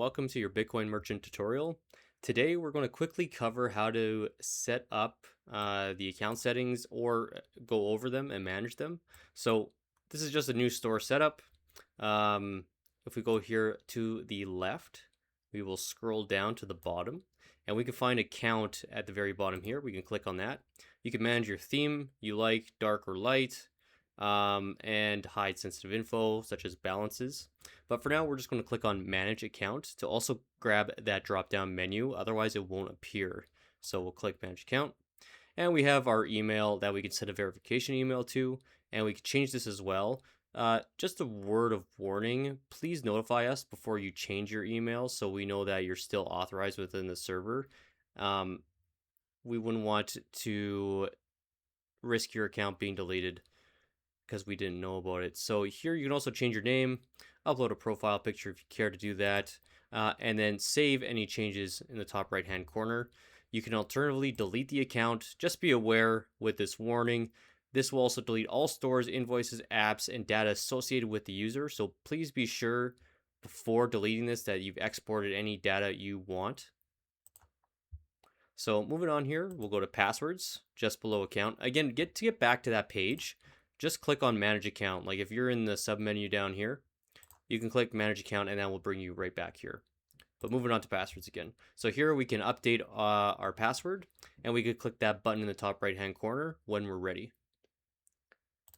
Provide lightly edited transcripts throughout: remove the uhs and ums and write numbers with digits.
welcome to your Bitcoin Merchant tutorial. Today we're going to quickly cover how to set up the account settings or go over them and manage them. So this is just a new store setup. If we go here to the left, we will scroll down to the bottom and we can find account at the very bottom here. We can click on that. You can manage your theme you like, dark or light, and hide sensitive info such as balances. But for now, we're just going to click on Manage Account to also grab that drop-down menu. Otherwise, it won't appear. So we'll click Manage Account. And we have our email that we can send a verification email to. And we can change this as well. Just a word of warning, please notify us before you change your email so we know that you're still authorized within the server. We wouldn't want to risk your account being deleted because we didn't know about it. So here you can also change your name, upload a profile picture if you care to do that, and then save any changes in the top right hand corner. You can alternatively delete the account. Just be aware with this warning. This will also delete all stores, invoices, apps, and data associated with the user. So please be sure before deleting this that you've exported any data you want. So moving on here, we'll go to passwords just below account. Again, to get back to that page, just click on Manage Account. Like if you're in the sub menu down here, you can click Manage Account and that will bring you right back here. But moving on to passwords again. So here we can update our password and we could click that button in the top right hand corner when we're ready.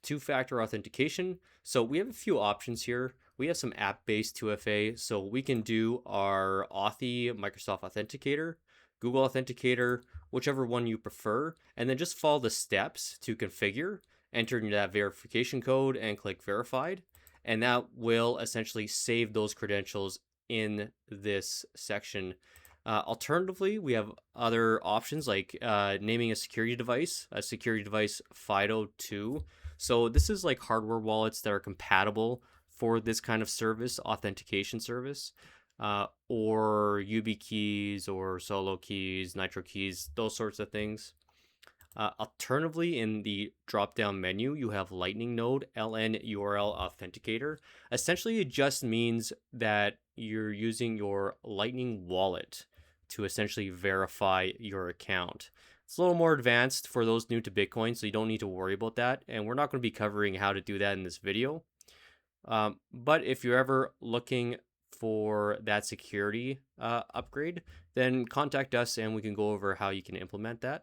Two-factor authentication. So we have a few options here. We have some app-based 2FA. So we can do our Authy Microsoft Authenticator, Google Authenticator, whichever one you prefer, and then just follow the steps to configure. Enter in that verification code and click verified, and that will essentially save those credentials in this section. Alternatively, we have other options like naming a security device FIDO2. So this is like hardware wallets that are compatible for this kind of service, authentication service, or YubiKeys or Solo keys, Nitro keys, those sorts of things. Alternatively, in the drop-down menu, you have Lightning Node LN URL Authenticator. Essentially, it just means that you're using your Lightning wallet to essentially verify your account. It's a little more advanced for those new to Bitcoin, so you don't need to worry about that. And we're not going to be covering how to do that in this video. But if you're ever looking for that security upgrade, then contact us and we can go over how you can implement that.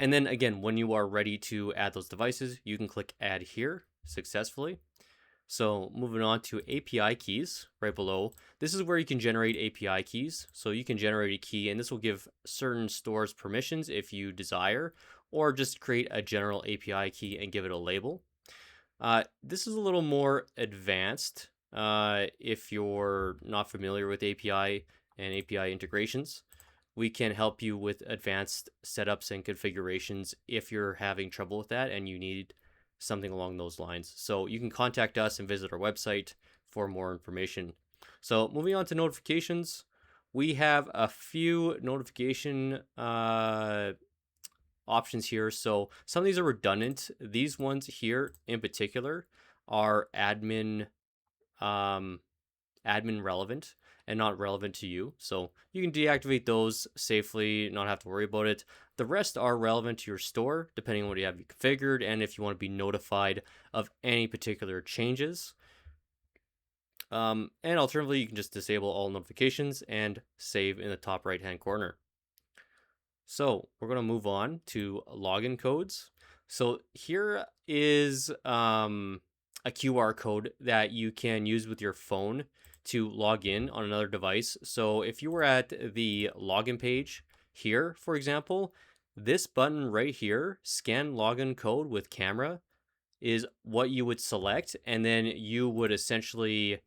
And then again, when you are ready to add those devices, you can click Add Here successfully. So moving on to API keys right below. This is where you can generate API keys. So you can generate a key and this will give certain stores permissions if you desire, or just create a general API key and give it a label. This is a little more advanced if you're not familiar with API and API integrations. We can help you with advanced setups and configurations if you're having trouble with that and you need something along those lines. So you can contact us and visit our website for more information. So moving on to notifications, we have a few notification options here. So some of these are redundant. These ones here in particular are admin relevant and not relevant to you. So you can deactivate those safely, not have to worry about it. The rest are relevant to your store, depending on what you have configured and if you want to be notified of any particular changes. And alternatively, you can just disable all notifications and save in the top right-hand corner. So we're going to move on to login codes. So here is a QR code that you can use with your phone to log in on another device. So if you were at the login page here, for example, this button right here, scan login code with camera, is what you would select. And then you would essentially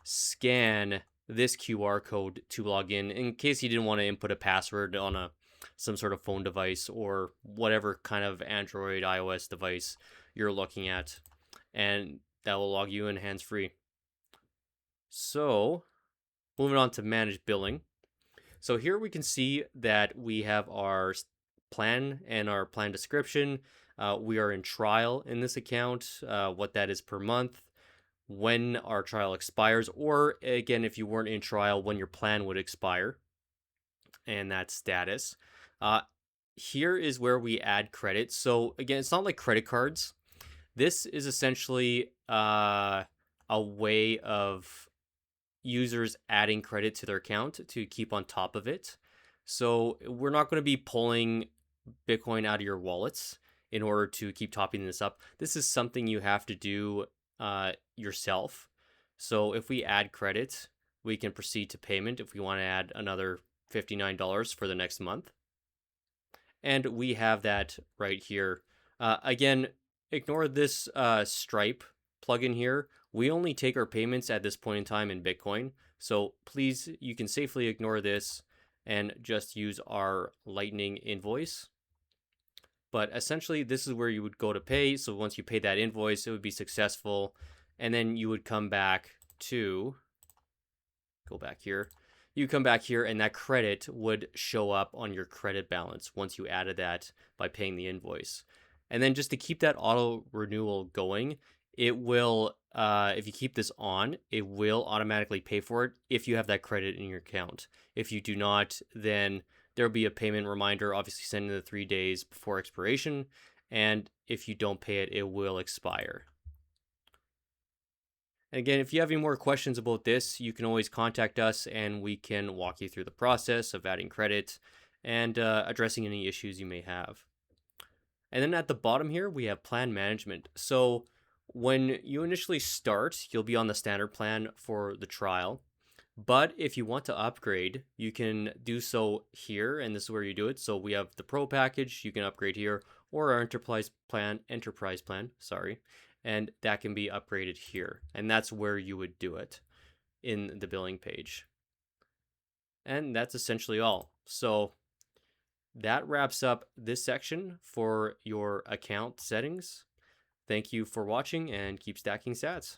scan this QR code to log in case you didn't want to input a password on some sort of phone device or whatever kind of Android, iOS device you're looking at. And that will log you in hands-free. So moving on to manage billing. So here we can see that we have our plan and our plan description. We are in trial in this account, what that is per month. when our trial expires, or again, if you weren't in trial, when your plan would expire, and that status. Uh, Here is where we add credit. So again, it's not like credit cards. This is essentially a way of users adding credit to their account to keep on top of it. So we're not going to be pulling Bitcoin out of your wallets in order to keep topping this up. This is something you have to do yourself. So if we add credit, we can proceed to payment if we want to add another $59 for the next month. And we have that right here. Again, ignore this Stripe plugin here. We only take our payments at this point in time in Bitcoin. So please, you can safely ignore this and just use our Lightning invoice. But essentially, this is where you would go to pay. So once you pay that invoice, it would be successful. And then you would come back to, go back here. You come back here and that credit would show up on your credit balance once you added that by paying the invoice. And then just to keep that auto renewal going, it will, if you keep this on, it will automatically pay for it if you have that credit in your account. If you do not, then there'll be a payment reminder, obviously sent in the 3 days before expiration. And if you don't pay it, it will expire. And again, if you have any more questions about this, you can always contact us and we can walk you through the process of adding credit and addressing any issues you may have. And then at the bottom here, we have plan management. So when you initially start, you'll be on the standard plan for the trial. But if you want to upgrade, you can do so here, and this is where you do it. So we have the Pro package, you can upgrade here, or our enterprise plan, and that can be upgraded here. And that's where you would do it in the billing page. And that's essentially all. So that wraps up this section for your account settings. Thank you for watching and keep stacking sats.